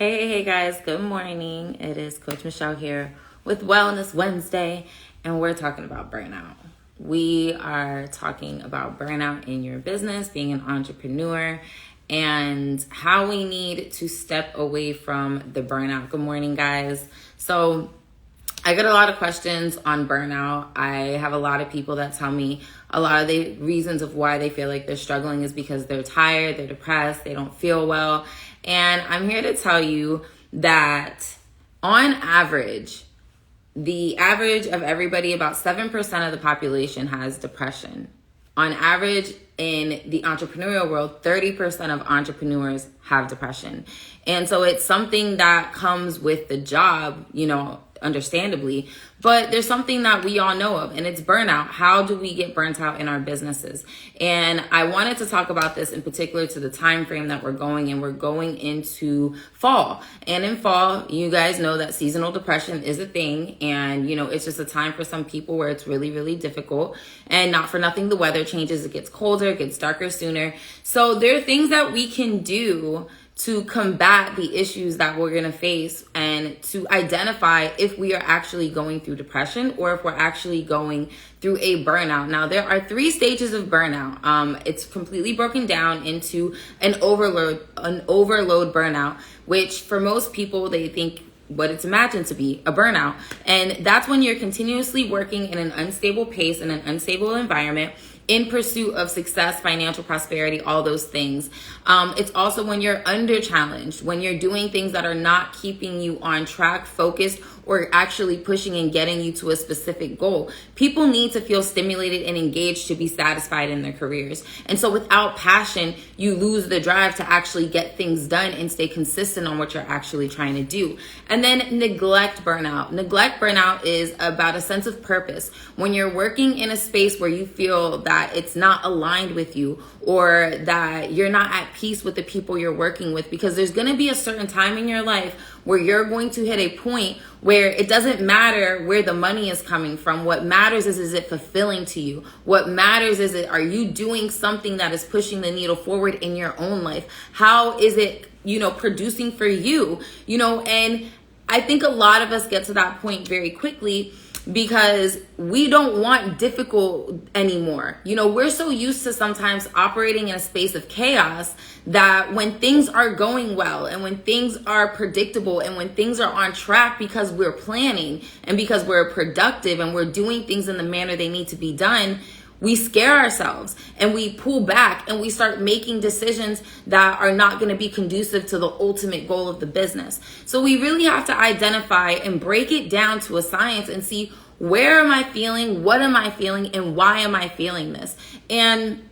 Hey guys, good morning. It is Coach Michelle here with Wellness Wednesday, and we're talking about burnout. We are talking about burnout in your business, being an entrepreneur, and how we need to step away from the burnout. Good morning, guys. So I get a lot of questions on burnout. I have a lot of people that tell me a lot of the reasons of why they feel like they're struggling is because they're tired, they're depressed, they don't feel well. And I'm here to tell you that on average, the average of everybody, about 7% of the population has depression. On average, in the entrepreneurial world, 30% of entrepreneurs have depression. And so it's something that comes with the job, understandably, but there's something that we all know of, and it's burnout. How do we get burnt out in our businesses? And I wanted to talk about this in particular to the time frame that we're going in. We're going into fall, and in fall, you guys know that seasonal depression is a thing, and it's just a time for some people where it's really, really difficult. And not for nothing, the weather changes, it gets colder, it gets darker sooner. So there are things that we can do to combat the issues that we're going to face and to identify if we are actually going through depression or if we're actually going through a burnout. Now, there are 3 stages of burnout. It's completely broken down into an overload burnout, which for most people, they think what it's imagined to be, a burnout. And that's when you're continuously working in an unstable pace, in an unstable environment, in pursuit of success, financial prosperity, all those things. It's also when you're under challenged, when you're doing things that are not keeping you on track, focused, or actually pushing and getting you to a specific goal. People need to feel stimulated and engaged to be satisfied in their careers. And so without passion, you lose the drive to actually get things done and stay consistent on what you're actually trying to do. And then neglect burnout. Neglect burnout is about a sense of purpose. When you're working in a space where you feel that it's not aligned with you, or that you're not at peace with the people you're working with, because there's going to be a certain time in your life where you're going to hit a point where it doesn't matter where the money is coming from. What matters is it fulfilling to you? What matters is are you doing something that is pushing the needle forward in your own life? How is it, producing for you? And I think a lot of us get to that point very quickly because we don't want difficult anymore. We're so used to sometimes operating in a space of chaos that when things are going well and when things are predictable and when things are on track because we're planning and because we're productive and we're doing things in the manner they need to be done, we scare ourselves and we pull back and we start making decisions that are not going to be conducive to the ultimate goal of the business. So we really have to identify and break it down to a science and see, where am I feeling, what am I feeling, and why am I feeling this? And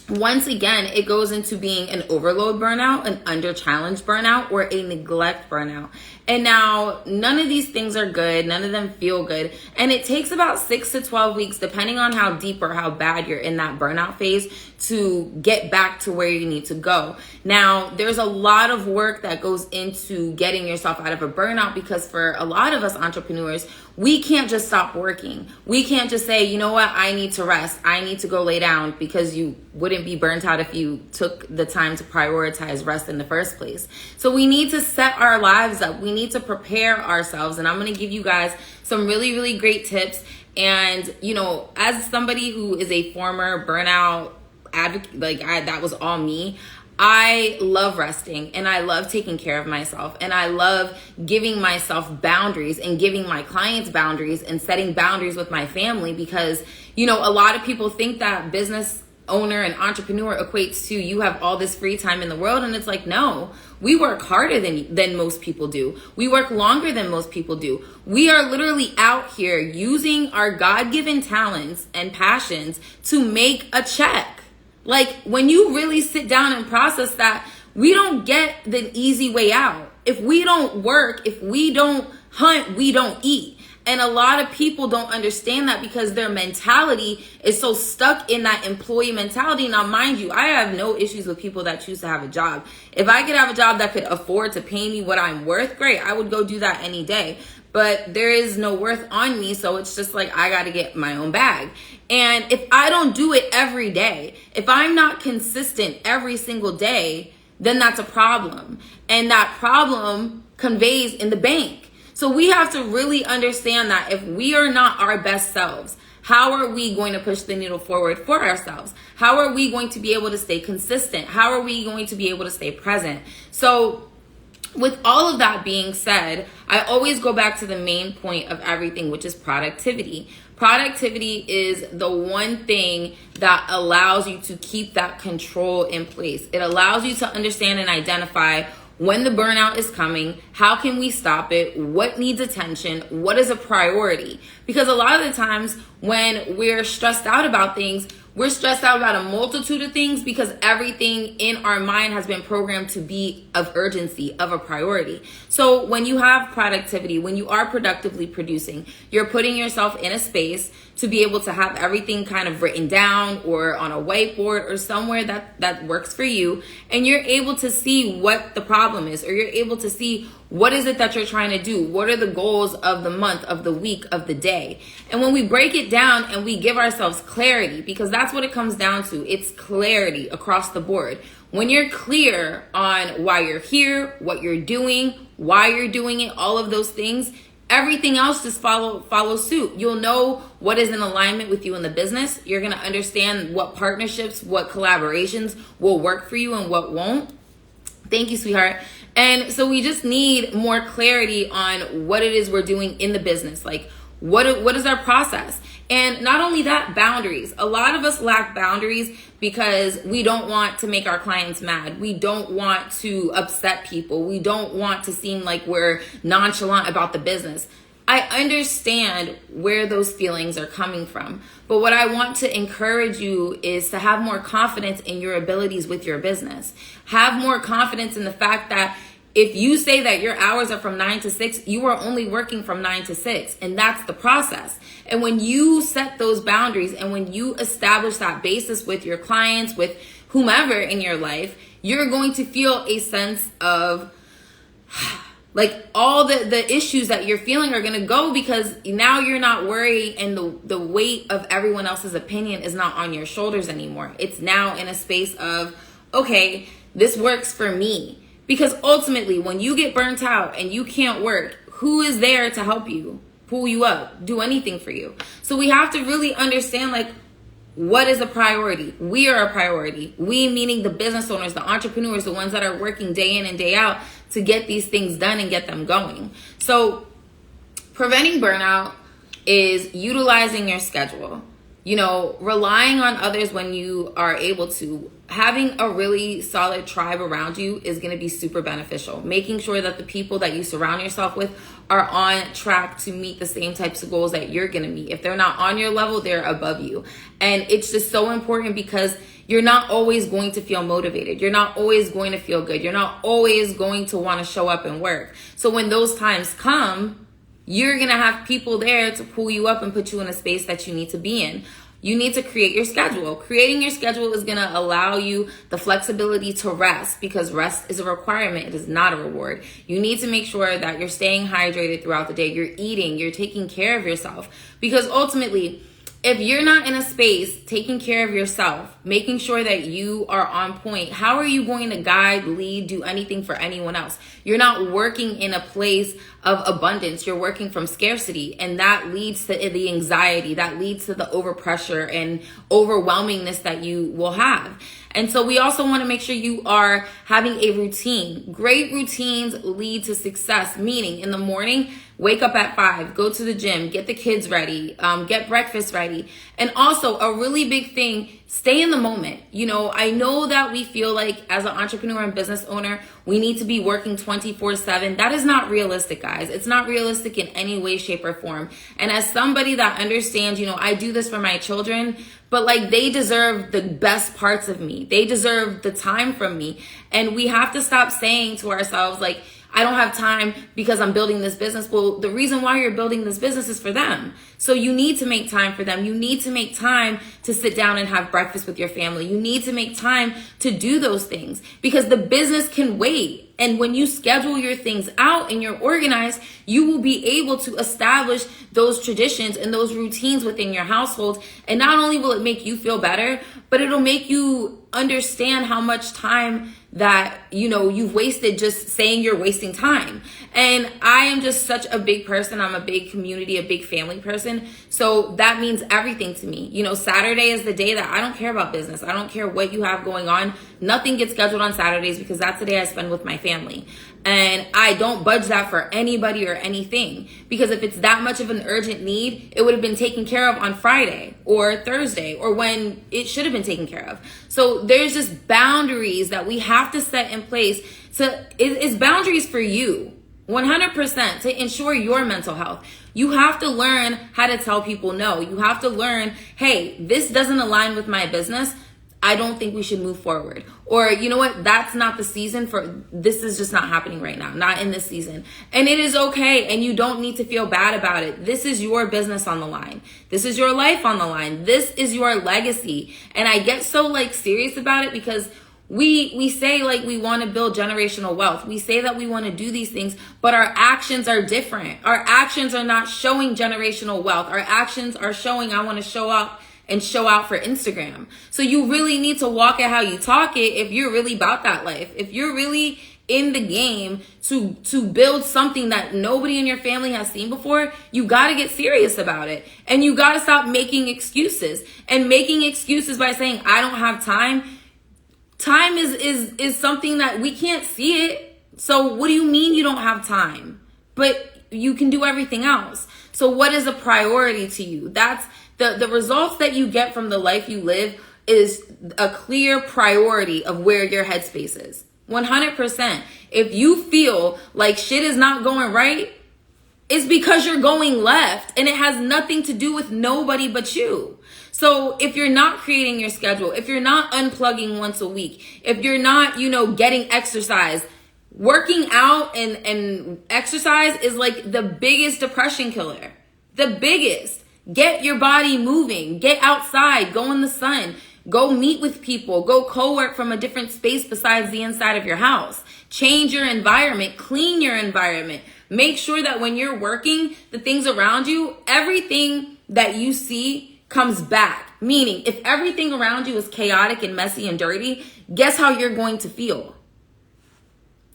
once again, it goes into being an overload burnout, an under challenge burnout, or a neglect burnout. And now none of these things are good. None of them feel good. And it takes about 6 to 12 weeks, depending on how deep or how bad you're in that burnout phase, to get back to where you need to go. Now, there's a lot of work that goes into getting yourself out of a burnout, because for a lot of us entrepreneurs, we can't just stop working. We can't just say, you know what, I need to rest. I need to go lay down, because you wouldn't be burnt out if you took the time to prioritize rest in the first place. So we need to set our lives up. We need to prepare ourselves. And I'm going to give you guys some really, really great tips. And, as somebody who is a former burnout advocate, that was all me. I love resting and I love taking care of myself, and I love giving myself boundaries and giving my clients boundaries and setting boundaries with my family, because, a lot of people think that business owner and entrepreneur equates to you have all this free time in the world. And it's like, no, we work harder than most people do. We work longer than most people do. We are literally out here using our God-given talents and passions to make a check. Like, when you really sit down and process that, we don't get the easy way out. If we don't work, if we don't hunt, we don't eat. And a lot of people don't understand that because their mentality is so stuck in that employee mentality. Now, mind you, I have no issues with people that choose to have a job. If I could have a job that could afford to pay me what I'm worth, great, I would go do that any day. But there is no worth on me, so it's just like I got to get my own bag. And if I don't do it every day, if I'm not consistent every single day, then that's a problem. And that problem conveys in the bank. So we have to really understand that if we are not our best selves, how are we going to push the needle forward for ourselves? How are we going to be able to stay consistent? How are we going to be able to stay present? So with all of that being said, I always go back to the main point of everything, which is productivity. Productivity is the one thing that allows you to keep that control in place. It allows you to understand and identify when the burnout is coming, how can we stop it, what needs attention, what is a priority. Because a lot of the times when we're stressed out about things, we're stressed out about a multitude of things because everything in our mind has been programmed to be of urgency, of a priority. So when you have productivity, when you are productively producing, you're putting yourself in a space to be able to have everything kind of written down or on a whiteboard or somewhere that works for you. And you're able to see what the problem is, or you're able to see what is it that you're trying to do? What are the goals of the month, of the week, of the day? And when we break it down and we give ourselves clarity, because that's what it comes down to, it's clarity across the board. When you're clear on why you're here, what you're doing, why you're doing it, all of those things, everything else just follow suit. You'll know what is in alignment with you in the business. You're going to understand what partnerships, what collaborations will work for you and what won't. Thank you, sweetheart. And so we just need more clarity on what it is we're doing in the business. Like, what is our process? And not only that, boundaries. A lot of us lack boundaries because we don't want to make our clients mad. We don't want to upset people. We don't want to seem like we're nonchalant about the business. I understand where those feelings are coming from. But what I want to encourage you is to have more confidence in your abilities with your business. Have more confidence in the fact that if you say that your hours are from 9 to 6, you are only working from 9 to 6. And that's the process. And when you set those boundaries and when you establish that basis with your clients, with whomever in your life, you're going to feel a sense of like all the issues that you're feeling are going to go, because now you're not worried and the weight of everyone else's opinion is not on your shoulders anymore. It's now in a space of, okay, this works for me. Because ultimately, when you get burnt out and you can't work, who is there to help you, pull you up, do anything for you? So we have to really understand, like, what is a priority? We are a priority. We, meaning the business owners, the entrepreneurs, the ones that are working day in and day out to get these things done and get them going. So preventing burnout is utilizing your schedule, relying on others when you are able to. Having a really solid tribe around you is going to be super beneficial. Making sure that the people that you surround yourself with are on track to meet the same types of goals that you're going to meet. If they're not on your level, they're above you. And it's just so important because you're not always going to feel motivated. You're not always going to feel good. You're not always going to want to show up and work. So when those times come, you're going to have people there to pull you up and put you in a space that you need to be in. You need to create your schedule. Creating your schedule is going to allow you the flexibility to rest, because rest is a requirement. It is not a reward. You need to make sure that you're staying hydrated throughout the day. You're eating, you're taking care of yourself, because ultimately, if you're not in a space taking care of yourself, making sure that you are on point, how are you going to guide, lead, do anything for anyone else? You're not working in a place of abundance. You're working from scarcity, and that leads to the anxiety, that leads to the overpressure and overwhelmingness that you will have. And so we also want to make sure you are having a routine. Great routines lead to success, meaning in the morning, wake up at 5, go to the gym, get the kids ready, get breakfast ready. And also a really big thing, stay in the moment. I know that we feel like as an entrepreneur and business owner, we need to be working 24/7. That is not realistic, guys. It's not realistic in any way, shape, or form. And as somebody that understands, I do this for my children, but they deserve the best parts of me. They deserve the time from me. And we have to stop saying to ourselves, I don't have time because I'm building this business. Well, the reason why you're building this business is for them. So you need to make time for them. You need to make time to sit down and have breakfast with your family. You need to make time to do those things, because the business can wait. And when you schedule your things out and you're organized, you will be able to establish those traditions and those routines within your household. And not only will it make you feel better, but it'll make you understand how much time that, you've wasted just saying you're wasting time. And I am just such a big person. I'm a big community, a big family person. So that means everything to me. Saturday is the day that I don't care about business. I don't care what you have going on. Nothing gets scheduled on Saturdays because that's the day I spend with my family. And I don't budge that for anybody or anything, because if it's that much of an urgent need, it would have been taken care of on Friday or Thursday or when it should have been taken care of. So there's just boundaries that we have to set in place. It's boundaries for you, 100%, to ensure your mental health. You have to learn how to tell people no. You have to learn, hey, this doesn't align with my business. I don't think we should move forward. Or, you know what? That's not the season for, this is just not happening right now. Not in this season. And it is okay. And you don't need to feel bad about it. This is your business on the line. This is your life on the line. This is your legacy. And I get so serious about it because we say we want to build generational wealth. We say that we want to do these things, but our actions are different. Our actions are not showing generational wealth. Our actions are showing, I want to show up and show out for Instagram. So you really need to walk it how you talk it if you're really about that life. If you're really in the game to build something that nobody in your family has seen before, you got to get serious about it. And you got to stop making excuses. And making excuses by saying, I don't have time. Time is something that we can't see it. So what do you mean you don't have time? But you can do everything else. So what is a priority to you? That's the results that you get from the life you live is a clear priority of where your headspace is. 100%. If you feel like shit is not going right, it's because you're going left, and it has nothing to do with nobody but you. So if you're not creating your schedule, if you're not unplugging once a week, if you're not, getting exercise, working out and exercise is the biggest depression killer. The biggest. Get your body moving. Get outside. Go in the sun. Go meet with people. Go co-work from a different space besides the inside of your house. Change your environment. Clean your environment. Make sure that when you're working, the things around you, everything that you see comes back. Meaning, if everything around you is chaotic and messy and dirty, guess how you're going to feel?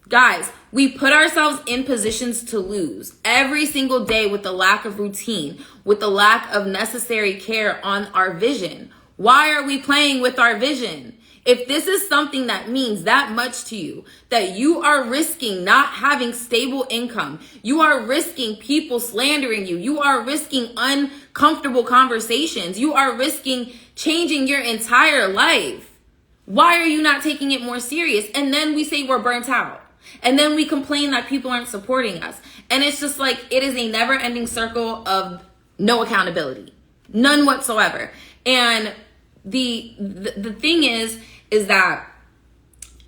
Guys, we put ourselves in positions to lose every single day with the lack of routine, with the lack of necessary care on our vision. Why are we playing with our vision? If this is something that means that much to you, that you are risking not having stable income, you are risking people slandering you, you are risking uncomfortable conversations, you are risking changing your entire life. Why are you not taking it more serious? And then we say we're burnt out. And then we complain that people aren't supporting us. And it's just it is a never-ending circle of no accountability. None whatsoever. And the thing is that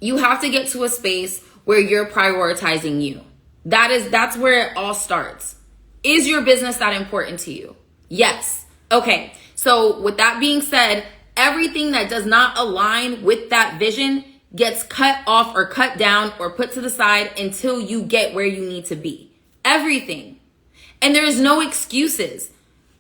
you have to get to a space where you're prioritizing you. That's where it all starts. Is your business that important to you? Yes. Okay. So with that being said, everything that does not align with that vision gets cut off or cut down or put to the side until you get where you need to be. Everything. And there's no excuses.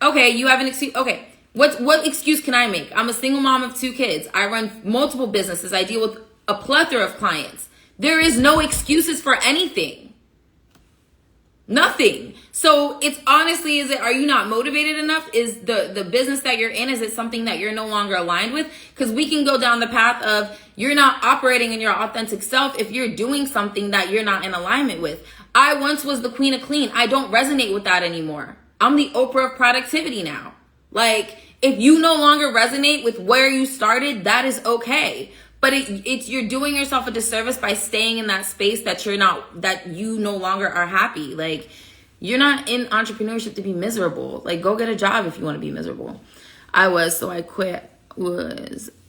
Okay, you have an excuse. Okay, what excuse can I make? I'm a single mom of 2 kids. I run multiple businesses. I deal with a plethora of clients. There is no excuses for anything. Nothing. So it's honestly, are you not motivated enough? Is the business that you're in, is it something that you're no longer aligned with? Because we can go down the path of you're not operating in your authentic self if you're doing something that you're not in alignment with. I once was the queen of clean. I don't resonate with that anymore. I'm the Oprah of productivity now. If you no longer resonate with where you started, that is okay. But it's you're doing yourself a disservice by staying in that space that you no longer are happy. You're not in entrepreneurship to be miserable. Go get a job if you want to be miserable. So I quit.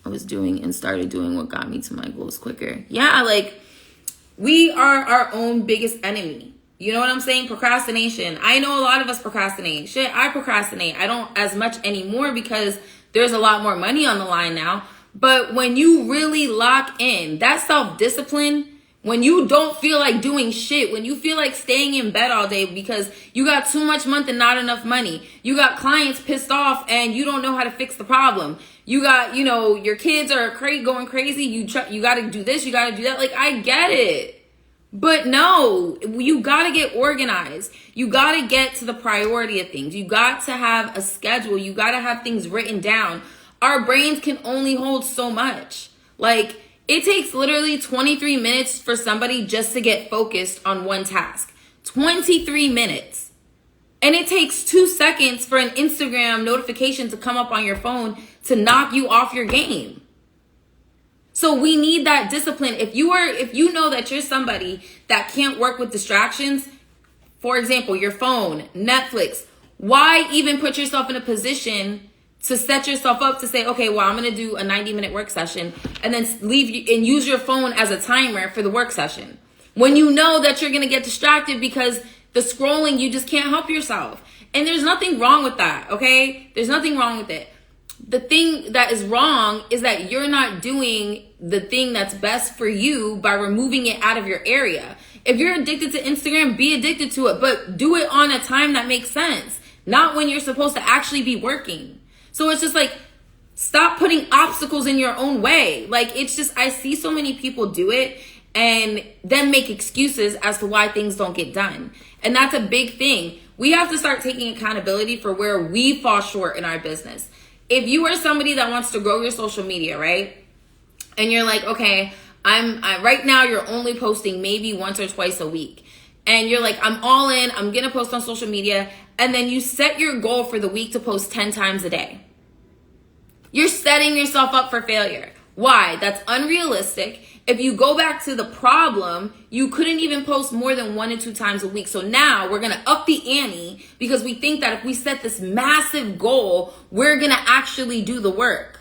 I was doing and started doing what got me to my goals quicker. Yeah, we are our own biggest enemy. You know what I'm saying? Procrastination. I know a lot of us procrastinate. Shit, I procrastinate. I don't as much anymore because there's a lot more money on the line now. But when you really lock in, that self-discipline, when you don't feel like doing shit, when you feel like staying in bed all day because you got too much month and not enough money, you got clients pissed off and you don't know how to fix the problem, You got, your kids are going crazy. You got to do this, you got to do that. Like, I get it. But no, you got to get organized. You got to get to the priority of things. You got to have a schedule. You got to have things written down. Our brains can only hold so much. Like, it takes literally 23 minutes for somebody just to get focused on one task. 23 minutes. And it takes 2 seconds for an Instagram notification to come up on your phone to knock you off your game. So we need that discipline. If you know that you're somebody that can't work with distractions, for example, your phone, Netflix, why even put yourself in a position to set yourself up to say, okay, well, I'm going to do a 90-minute work session and then leave and use your phone as a timer for the work session. When you know that you're going to get distracted because the scrolling, you just can't help yourself. And there's nothing wrong with that, okay? There's nothing wrong with it. The thing that is wrong is that you're not doing the thing that's best for you by removing it out of your area. If you're addicted to Instagram, be addicted to it, but do it on a time that makes sense, not when you're supposed to actually be working. So it's just like, stop putting obstacles in your own way. Like, it's just, I see so many people do it and then make excuses as to why things don't get done. And that's a big thing. We have to start taking accountability for where we fall short in our business. If you are somebody that wants to grow your social media, right? And you're like, okay, right now you're only posting maybe once or twice a week. And you're like, I'm all in, I'm going to post on social media. And then you set your goal for the week to post 10 times a day. You're setting yourself up for failure. Why? That's unrealistic. If you go back to the problem, you couldn't even post more than 1 to 2 times a week. So now we're going to up the ante because we think that if we set this massive goal, we're going to actually do the work.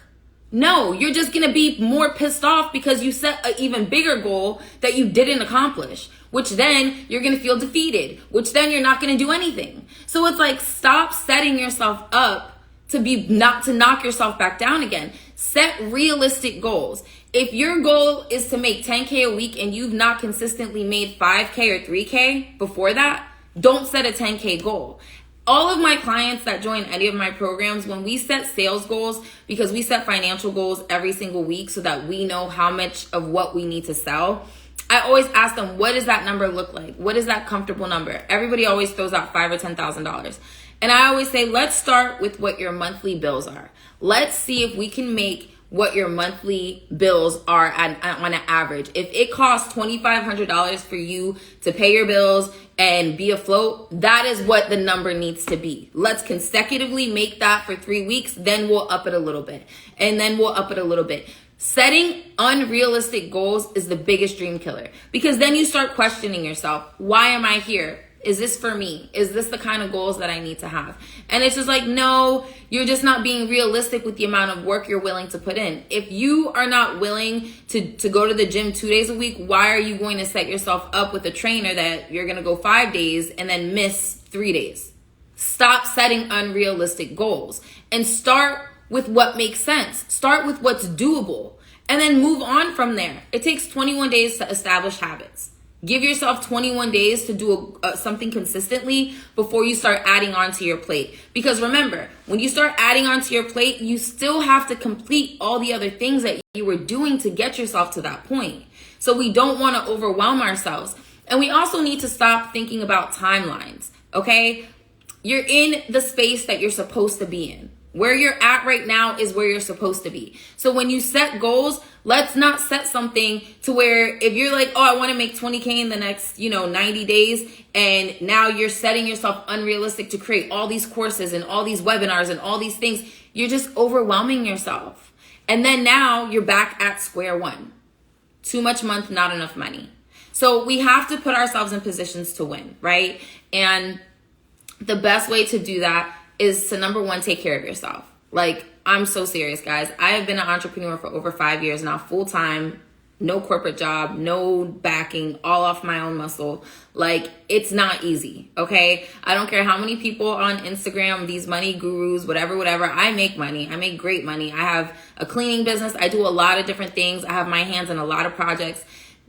No, you're just going to be more pissed off because you set an even bigger goal that you didn't accomplish, which then you're going to feel defeated, which then you're not going to do anything. So it's like, stop setting yourself up to knock yourself back down again. Set realistic goals. If your goal is to make 10K a week and you've not consistently made 5K or 3K before that, don't set a 10K goal. All of my clients that join any of my programs, when we set sales goals, because we set financial goals every single week so that we know how much of what we need to sell, I always ask them, what does that number look like? What is that comfortable number? Everybody always throws out $5,000 or $10,000. And I always say, let's start with what your monthly bills are. Let's see if we can make what your monthly bills are on an average. If it costs $2,500 for you to pay your bills and be afloat, that is what the number needs to be. Let's consecutively make that for 3 weeks, then we'll up it a little bit. And then we'll up it a little bit. Setting unrealistic goals is the biggest dream killer, because then you start questioning yourself. Why am I here? Is this for me? Is this the kind of goals that I need to have? And it's just like, no, you're just not being realistic with the amount of work you're willing to put in. If you are not willing to go to the gym 2 days a week, why are you going to set yourself up with a trainer that you're going to go 5 days and then miss 3 days? Stop setting unrealistic goals and start with what makes sense. Start with what's doable and then move on from there. It takes 21 days to establish habits. Give yourself 21 days to do something consistently before you start adding on to your plate. Because remember, when you start adding on to your plate, you still have to complete all the other things that you were doing to get yourself to that point. So we don't want to overwhelm ourselves. And we also need to stop thinking about timelines, okay? You're in the space that you're supposed to be in. Where you're at right now is where you're supposed to be. So when you set goals, let's not set something to where if you're like, oh, I want to make 20K in the next, 90 days. And now you're setting yourself unrealistic to create all these courses and all these webinars and all these things. You're just overwhelming yourself. And then now you're back at square one. Too much month, not enough money. So we have to put ourselves in positions to win, right? And the best way to do that is to, number one, take care of yourself. Like, I'm so serious, guys. I have been an entrepreneur for over 5 years now, full time, no corporate job, no backing, all off my own muscle. Like, it's not easy, okay? I don't care how many people on Instagram, these money gurus, whatever, I make money. I make great money. I have a cleaning business. I do a lot of different things. I have my hands in a lot of projects,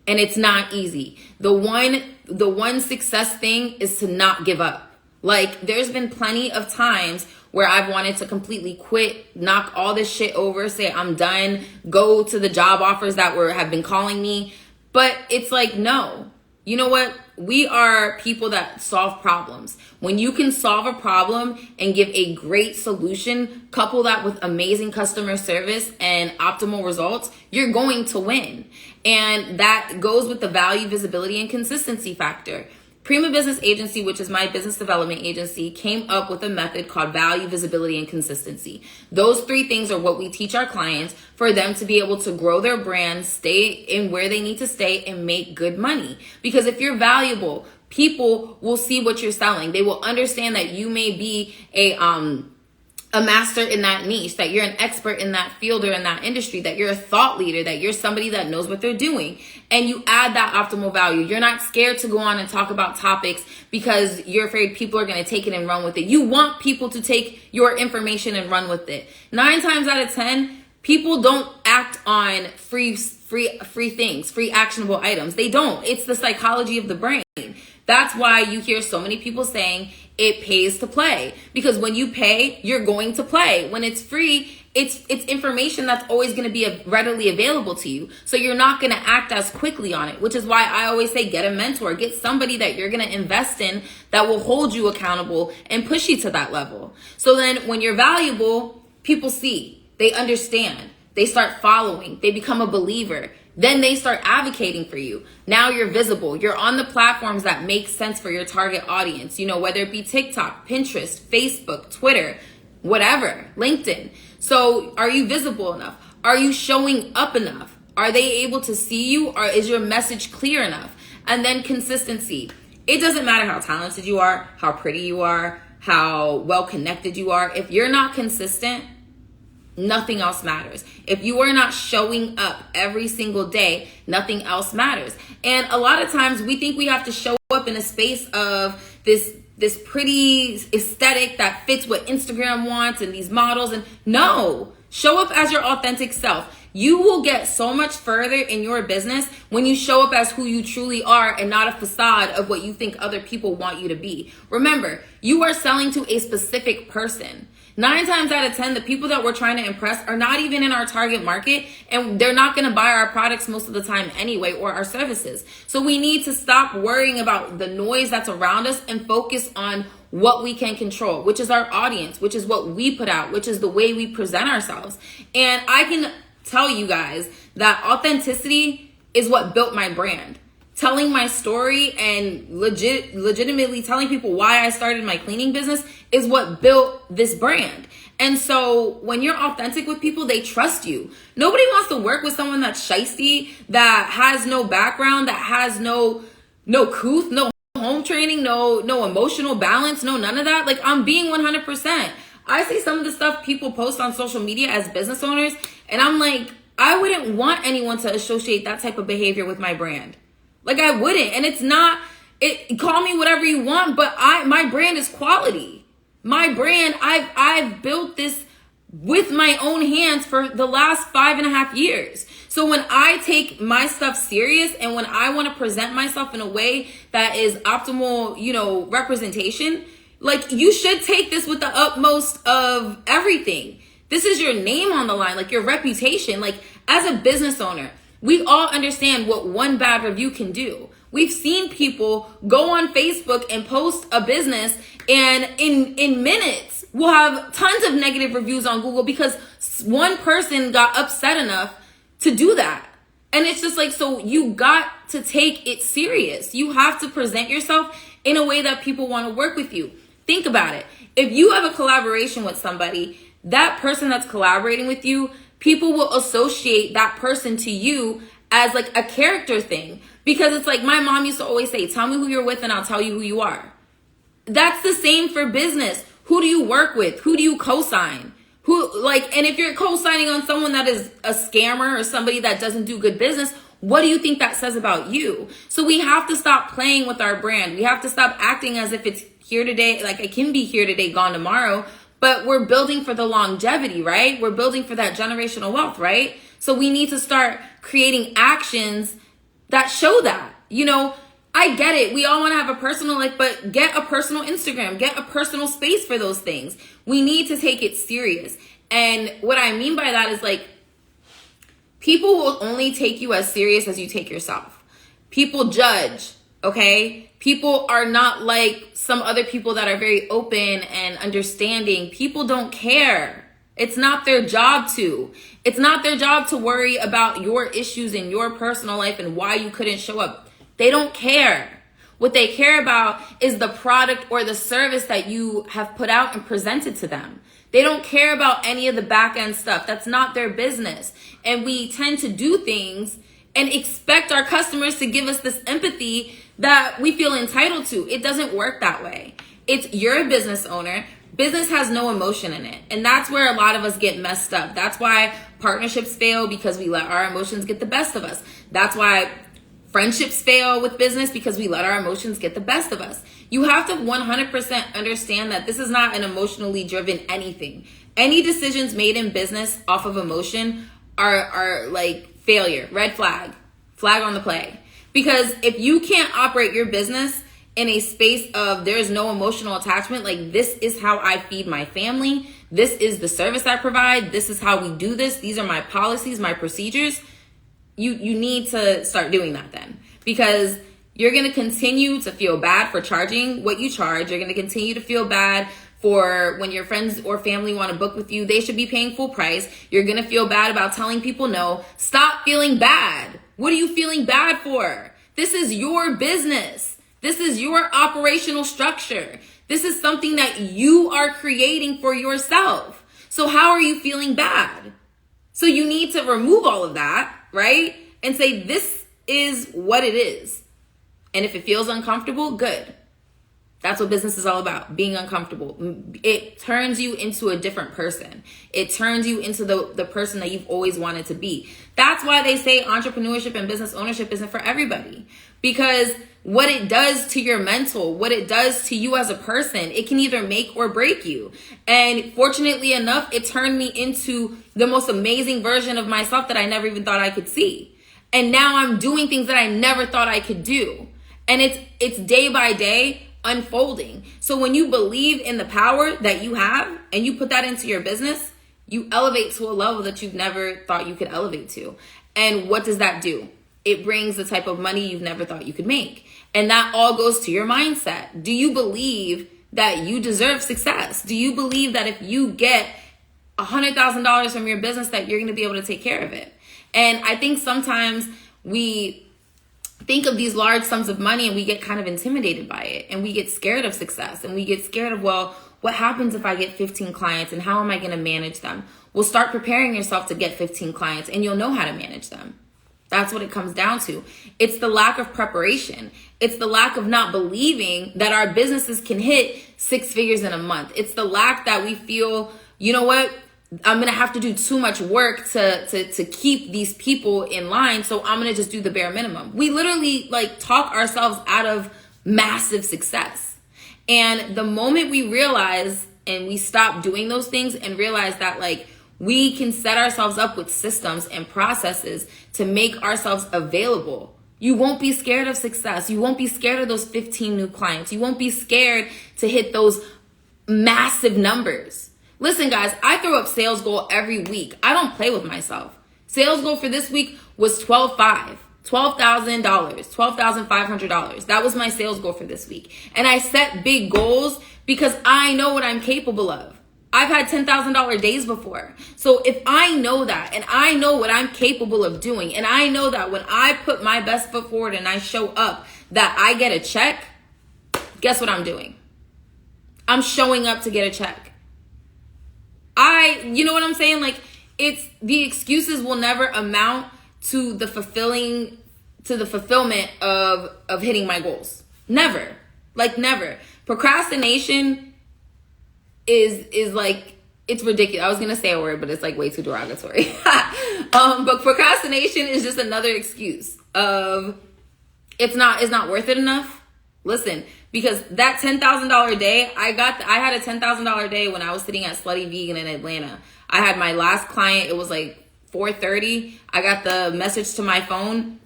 and it's not easy. The one success thing is to not give up. Like, there's been plenty of times where I've wanted to completely quit, knock all this shit over, say I'm done, go to the job offers that have been calling me. But it's like, no. You know what? We are people that solve problems. When you can solve a problem and give a great solution, couple that with amazing customer service and optimal results, you're going to win. And that goes with the value, visibility, and consistency factor. Prima Business Agency, which is my business development agency, came up with a method called value, visibility, and consistency. Those three things are what we teach our clients for them to be able to grow their brand, stay in where they need to stay, and make good money. Because if you're valuable, people will see what you're selling. They will understand that you may be a master in that niche, that you're an expert in that field or in that industry, that you're a thought leader, that you're somebody that knows what they're doing. And you add that optimal value. You're not scared to go on and talk about topics because you're afraid people are going to take it and run with it. You want people to take your information and run with it. 9 times out of 10, people don't act on free things, free actionable items. They don't. It's the psychology of the brain. That's why you hear so many people saying it pays to play, because when you pay, you're going to play. When it's free, it's information that's always going to be readily available to you. So you're not going to act as quickly on it, which is why I always say get a mentor, get somebody that you're going to invest in that will hold you accountable and push you to that level. So then when you're valuable, people see, they understand, they start following, they become a believer. Then they start advocating for you. Now you're visible. You're on the platforms that make sense for your target audience. You know, whether it be TikTok, Pinterest, Facebook, Twitter, whatever, LinkedIn. So are you visible enough? Are you showing up enough? Are they able to see you? Or is your message clear enough? And then consistency. It doesn't matter how talented you are, how pretty you are, how well connected you are. If you're not consistent, nothing else matters. If you are not showing up every single day, nothing else matters. And a lot of times we think we have to show up in a space of this pretty aesthetic that fits what Instagram wants and these models. And no, show up as your authentic self. You will get so much further in your business when you show up as who you truly are and not a facade of what you think other people want you to be. Remember, you are selling to a specific person. 9 times out of 10, the people that we're trying to impress are not even in our target market, and they're not going to buy our products most of the time anyway, or our services. So we need to stop worrying about the noise that's around us and focus on what we can control, which is our audience, which is what we put out, which is the way we present ourselves. And I can tell you guys that authenticity is what built my brand. Telling my story and legitimately telling people why I started my cleaning business is what built this brand. And so when you're authentic with people, they trust you. Nobody wants to work with someone that's shiesty, that has no background, that has no couth, no home training, no emotional balance, no none of that. Like, I'm being 100%. I see some of the stuff people post on social media as business owners, and I'm like, I wouldn't want anyone to associate that type of behavior with my brand. Like, I wouldn't. And it's not, call me whatever you want, but my brand is quality. My brand, I've built this with my own hands for the last 5.5 years. So when I take my stuff serious and when I want to present myself in a way that is optimal, representation, like, you should take this with the utmost of everything. This is your name on the line, like your reputation. Like, as a business owner, we all understand what one bad review can do. We've seen people go on Facebook and post a business, and in minutes we'll have tons of negative reviews on Google because one person got upset enough to do that. And it's just like, so you got to take it serious. You have to present yourself in a way that people want to work with you. Think about it. If you have a collaboration with somebody, that person that's collaborating with you, people will associate that person to you as like a character thing. Because it's like my mom used to always say, tell me who you're with and I'll tell you who you are. That's the same for business. Who do you work with? Who do you co-sign? And if you're co-signing on someone that is a scammer or somebody that doesn't do good business, what do you think that says about you? So we have to stop playing with our brand. We have to stop acting as if it's here today, like it can be here today, gone tomorrow. But we're building for the longevity, right? We're building for that generational wealth, right? So we need to start creating actions that show that. I get it. We all want to have a personal life, but get a personal Instagram, get a personal space for those things. We need to take it serious. And what I mean by that is like, people will only take you as serious as you take yourself. People judge, okay? People are not like some other people that are very open and understanding. People don't care. It's not their job to. It's not their job to worry about your issues in your personal life and why you couldn't show up. They don't care. What they care about is the product or the service that you have put out and presented to them. They don't care about any of the back end stuff. That's not their business. And we tend to do things and expect our customers to give us this empathy that we feel entitled to. It doesn't work that way. You're a business owner. Business has no emotion in it. And that's where a lot of us get messed up. That's why partnerships fail, because we let our emotions get the best of us. That's why friendships fail with business, because we let our emotions get the best of us. You have to 100% understand that this is not an emotionally driven anything. Any decisions made in business off of emotion are like failure, red flag on the play. Because if you can't operate your business in a space of there's no emotional attachment, like this is how I feed my family, this is the service I provide, this is how we do this, these are my policies, my procedures, you need to start doing that then. Because you're going to continue to feel bad for charging what you charge. You're going to continue to feel bad for when your friends or family want to book with you. They should be paying full price. You're going to feel bad about telling people no. Stop feeling bad. What are you feeling bad for? This is your business. This is your operational structure. This is something that you are creating for yourself. So how are you feeling bad? So you need to remove all of that, right? And say, this is what it is. And if it feels uncomfortable, good. That's what business is all about, being uncomfortable. It turns you into a different person. It turns you into the person that you've always wanted to be. That's why they say entrepreneurship and business ownership isn't for everybody. Because what it does to your mental, what it does to you as a person, it can either make or break you. And fortunately enough, it turned me into the most amazing version of myself that I never even thought I could see. And now I'm doing things that I never thought I could do. And it's day by day unfolding. So when you believe in the power that you have and you put that into your business, you elevate to a level that you've never thought you could elevate to. And what does that do? It brings the type of money you've never thought you could make. And that all goes to your mindset. Do you believe that you deserve success? Do you believe that if you get $100,000 from your business that you're going to be able to take care of it? And I think sometimes we think of these large sums of money and we get kind of intimidated by it, and we get scared of success, and we get scared of, well, what happens if I get 15 clients and how am I going to manage them? Well, start preparing yourself to get 15 clients and you'll know how to manage them. That's what it comes down to. It's the lack of preparation. It's the lack of not believing that our businesses can hit 6 figures in a month. It's the lack that we feel, you know what? I'm going to have to do too much work to keep these people in line. So I'm going to just do the bare minimum. We literally like talk ourselves out of massive success. And the moment we realize and we stop doing those things and realize that like we can set ourselves up with systems and processes to make ourselves available, you won't be scared of success. You won't be scared of those 15 new clients. You won't be scared to hit those massive numbers. Listen, guys, I throw up sales goal every week. I don't play with myself. Sales goal for this week was $12,500, $12,500. That was my sales goal for this week. And I set big goals because I know what I'm capable of. I've had $10,000 days before. So if I know that and I know what I'm capable of doing, and I know that when I put my best foot forward and I show up that I get a check, guess what I'm doing? I'm showing up to get a check. You know what I'm saying? Like, it's the excuses will never amount to the fulfillment of hitting my goals. Never. Like, never. Procrastination is like, it's ridiculous. I was gonna say a word, but it's like way too derogatory. But procrastination is just another excuse of it's not worth it enough. Listen, because that $10,000 day, I had a $10,000 day when I was sitting at Slutty Vegan in Atlanta. I had my last client. It was like 4:30. I got the message to my phone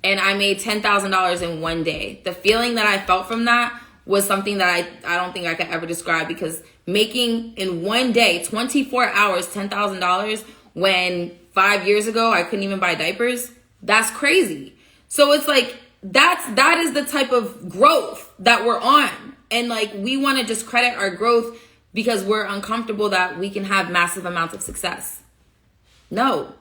and I made $10,000 in one day. The feeling that I felt from that was something that I don't think I could ever describe, because making in one day, 24 hours, $10,000 when 5 years ago I couldn't even buy diapers, that's crazy. So it's like, that is the type of growth that we're on. And like, we want to just credit our growth because we're uncomfortable that we can have massive amounts of success. No.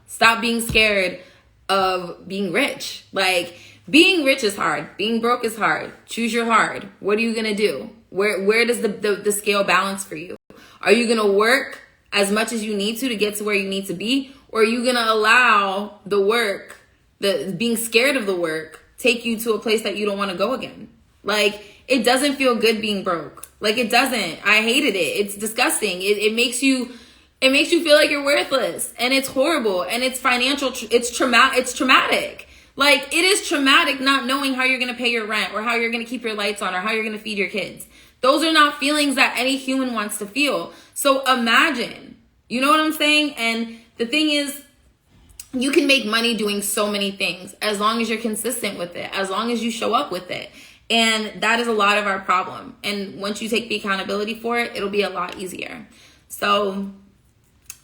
Stop being scared of being rich. Like, being rich is hard. Being broke is hard. Choose your hard. What are you going to do? Where does the scale balance for you? Are you going to work as much as you need to get to where you need to be? Or are you going to allow the work, being scared of the work, take you to a place that you don't want to go again? Like, it doesn't feel good being broke. Like, it doesn't. I hated it. It's disgusting. It makes you feel like you're worthless, and it's horrible, and it's financial. It's traumatic. Like, it is traumatic not knowing how you're going to pay your rent, or how you're going to keep your lights on, or how you're going to feed your kids. Those are not feelings that any human wants to feel. So imagine, you know what I'm saying? And the thing is, you can make money doing so many things as long as you're consistent with it, as long as you show up with it. And that is a lot of our problem. And once you take the accountability for it, it'll be a lot easier. So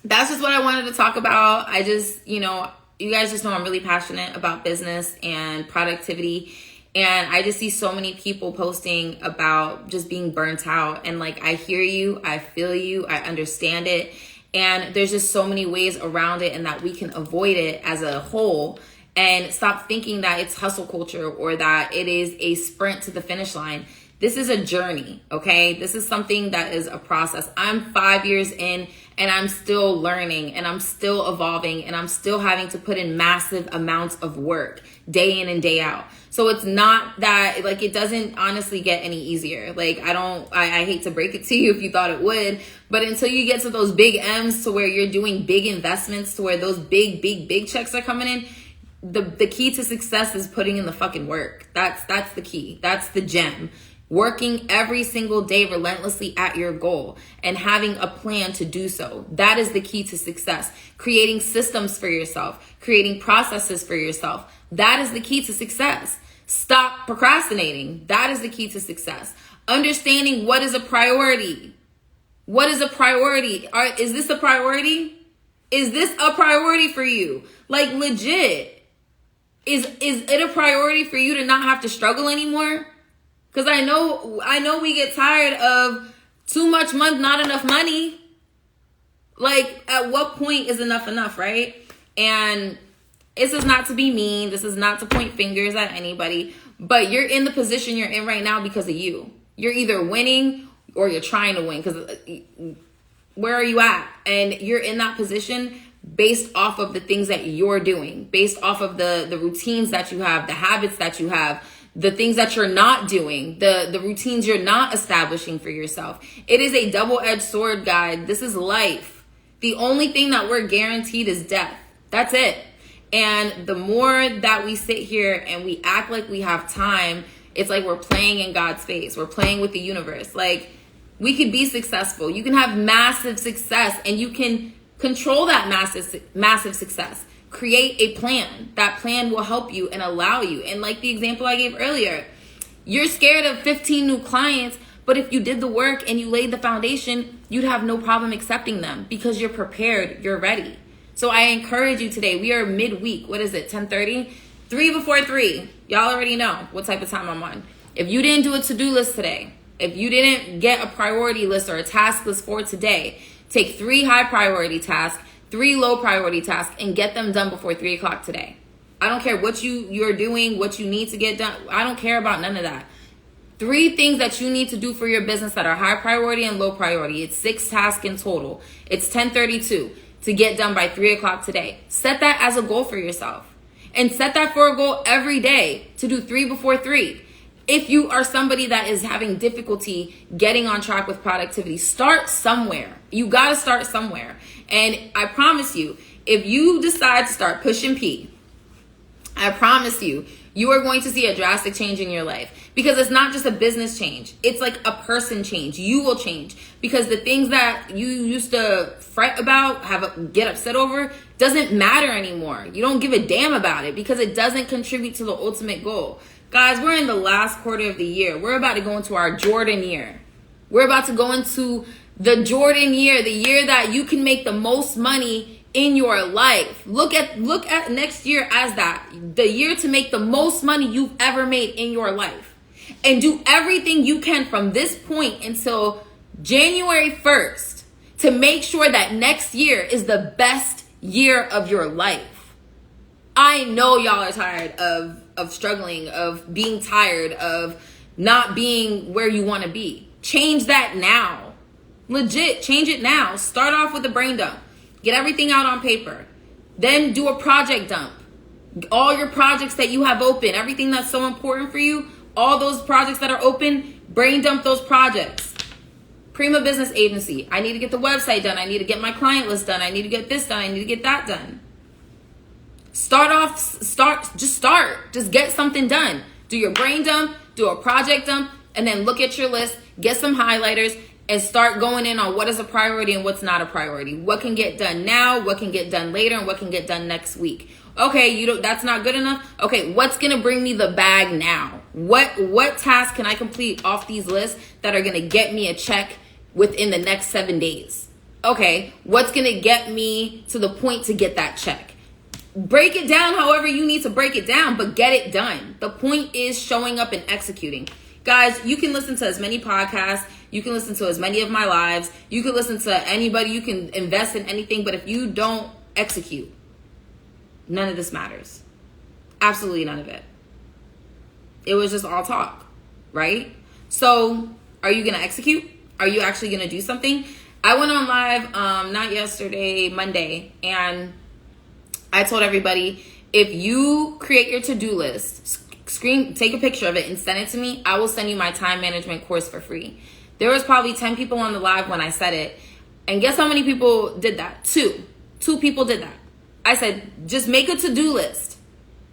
that's just what I wanted to talk about. I just, you guys just know I'm really passionate about business and productivity. And I just see so many people posting about just being burnt out. And like, I hear you, I feel you, I understand it. And there's just so many ways around it, and that we can avoid it as a whole, and stop thinking that it's hustle culture or that it is a sprint to the finish line. This is a journey, okay? This is something that is a process. I'm 5 years in, and I'm still learning, and I'm still evolving, and I'm still having to put in massive amounts of work day in and day out. So it's not that, like, it doesn't honestly get any easier. Like, I hate to break it to you if you thought it would, but until you get to those big M's, to where you're doing big investments, to where those big checks are coming in, the key to success is putting in the fucking work. That's the key. That's the gem. Working every single day relentlessly at your goal and having a plan to do so. That is the key to success. Creating systems for yourself, creating processes for yourself. That is the key to success. Stop procrastinating. That is the key to success. Understanding what is a priority. What is a priority? Is this a priority? Is this a priority for you? Like, legit. Is it a priority for you to not have to struggle anymore? Because I know we get tired of too much money, not enough money. Like, at what point is enough, right? And this is not to be mean. This is not to point fingers at anybody. But you're in the position you're in right now because of you. You're either winning or you're trying to win. Because where are you at? And you're in that position based off of the things that you're doing. Based off of the routines that you have, the habits that you have, the things that you're not doing, the routines you're not establishing for yourself. It is a double-edged sword, guys. This is life. The only thing that we're guaranteed is death. That's it. And the more that we sit here and we act like we have time, it's like we're playing in God's face. We're playing with the universe. Like, we could be successful. You can have massive success, and you can control that massive success. Create a plan. That plan will help you and allow you. And like the example I gave earlier, you're scared of 15 new clients, but if you did the work and you laid the foundation, you'd have no problem accepting them because you're prepared, you're ready. So I encourage you today. We are midweek. What is it? 10:30? 3 before 3. Y'all already know what type of time I'm on. If you didn't do a to-do list today, if you didn't get a priority list or a task list for today, take 3 high priority tasks, 3 low priority tasks, and get them done before 3 o'clock today. I don't care what you're doing, what you need to get done. I don't care about none of that. 3 things that you need to do for your business that are high priority and low priority. It's 6 tasks in total. It's 10:32 to get done by 3 o'clock today. Set that as a goal for yourself. And set that for a goal every day to do 3 before 3. If you are somebody that is having difficulty getting on track with productivity, start somewhere. You got to start somewhere. And I promise you, if you decide to start pushing P, I promise you, You are going to see a drastic change in your life, because it's not just a business change. It's like a person change. You will change, because the things that you used to fret about, get upset over, doesn't matter anymore. You don't give a damn about it because it doesn't contribute to the ultimate goal. Guys, we're in the last quarter of the year. We're about to go into our Jordan year. We're about to go into the Jordan year, the year that you can make the most money in your life. Look at next year as that, the year to make the most money you've ever made in your life. And do everything you can from this point until January 1st to make sure that next year is the best year of your life. I know y'all are tired of struggling, of being tired, of not being where you want to be. Change that now. Legit, change it now. Start off with a brain dump. Get everything out on paper. Then do a project dump. All your projects that you have open, everything that's so important for you, all those projects that are open, brain dump those projects. Prima Business Agency. I need to get the website done. I need to get my client list done. I need to get this done. I need to get that done. Just get something done. Do your brain dump, do a project dump, and then look at your list, get some highlighters, and start going in on what is a priority and what's not a priority. What can get done now, what can get done later, and what can get done next week. Okay, that's not good enough. Okay, what's gonna bring me the bag now? What task can I complete off these lists that are gonna get me a check within the next 7 days? Okay, what's gonna get me to the point to get that check? Break it down however you need to break it down, but get it done. The point is showing up and executing. Guys, you can listen to as many podcasts, you can listen to as many of my lives, you can listen to anybody, you can invest in anything, but if you don't execute, none of this matters. Absolutely none of it. It was just all talk, right? So, are you gonna execute? Are you actually gonna do something? I went on live, not yesterday, Monday, and I told everybody, if you create your to-do list, take a picture of it and send it to me, I will send you my time management course for free. There was probably 10 people on the live when I said it. And guess how many people did that? Two people did that. I said, just make a to-do list.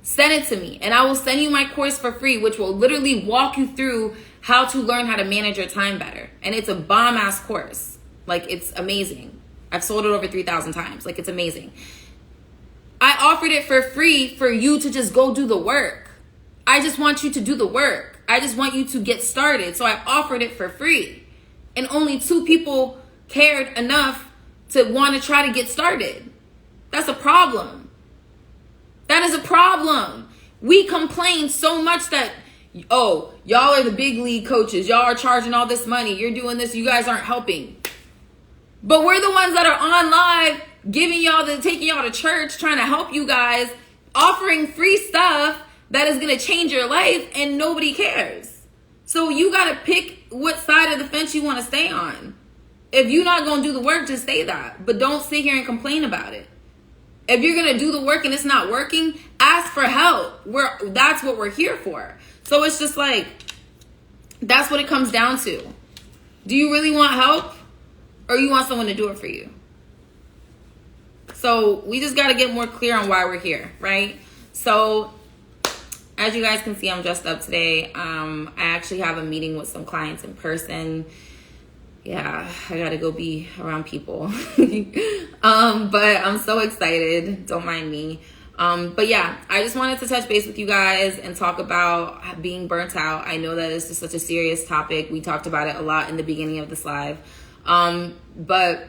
Send it to me. And I will send you my course for free, which will literally walk you through how to learn how to manage your time better. And it's a bomb-ass course. Like, it's amazing. I've sold it over 3,000 times. Like, it's amazing. I offered it for free for you to just go do the work. I just want you to do the work. I just want you to get started. So I offered it for free. And only 2 people cared enough to want to try to get started. That's a problem. That is a problem. We complain so much that, oh, y'all are the big league coaches. Y'all are charging all this money. You're doing this. You guys aren't helping. But we're the ones that are on live taking y'all to church, trying to help you guys, offering free stuff that is going to change your life, and nobody cares. So you got to pick what side of the fence you want to stay on. If you're not going to do the work, just say that. But don't sit here and complain about it. If you're going to do the work and it's not working, ask for help. That's what we're here for. So it's just like, that's what it comes down to. Do you really want help, or you want someone to do it for you? So we just got to get more clear on why we're here, right? So as you guys can see, I'm dressed up today. I actually have a meeting with some clients in person. Yeah, I got to go be around people. But I'm so excited. Don't mind me. But yeah, I just wanted to touch base with you guys and talk about being burnt out. I know that it's just such a serious topic. We talked about it a lot in the beginning of this live. But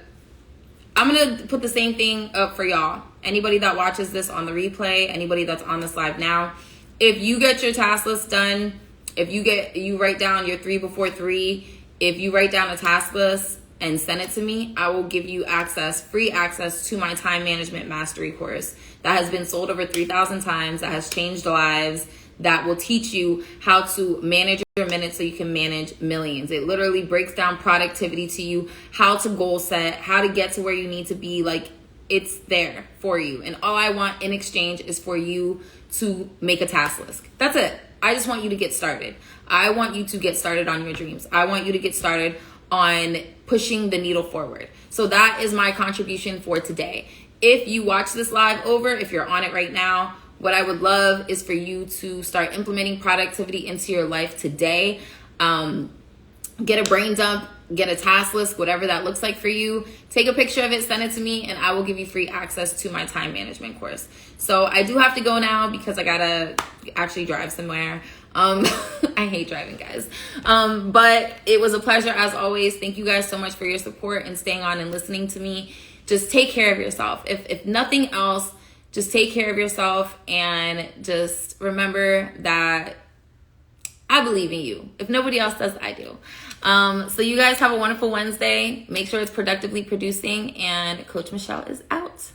I'm going to put the same thing up for y'all. Anybody that watches this on the replay, anybody that's on this live now, if you get your task list done, if you write down your 3 before 3, if you write down a task list and send it to me, I will give you free access to my time management mastery course that has been sold over 3,000 times, that has changed lives, that will teach you how to manage your minutes so you can manage millions. It literally breaks down productivity to you, how to goal set, how to get to where you need to be. Like, it's there for you. And all I want in exchange is for you to make a task list. That's it. I just want you to get started. I want you to get started on your dreams. I want you to get started on pushing the needle forward. So that is my contribution for today. If you watch this live over, if you're on it right now, What I would love is for you to start implementing productivity into your life today. Get a brain dump, get a task list, whatever that looks like for you. Take a picture of it, send it to me, and I will give you free access to my time management course. So I do have to go now because I gotta actually drive somewhere. I hate driving, guys. But it was a pleasure as always. Thank you guys so much for your support and staying on and listening to me. Just take care of yourself. If nothing else, just take care of yourself and just remember that I believe in you. If nobody else does, I do. So you guys have a wonderful Wednesday. Make sure it's productively producing, and Coach Michelle is out.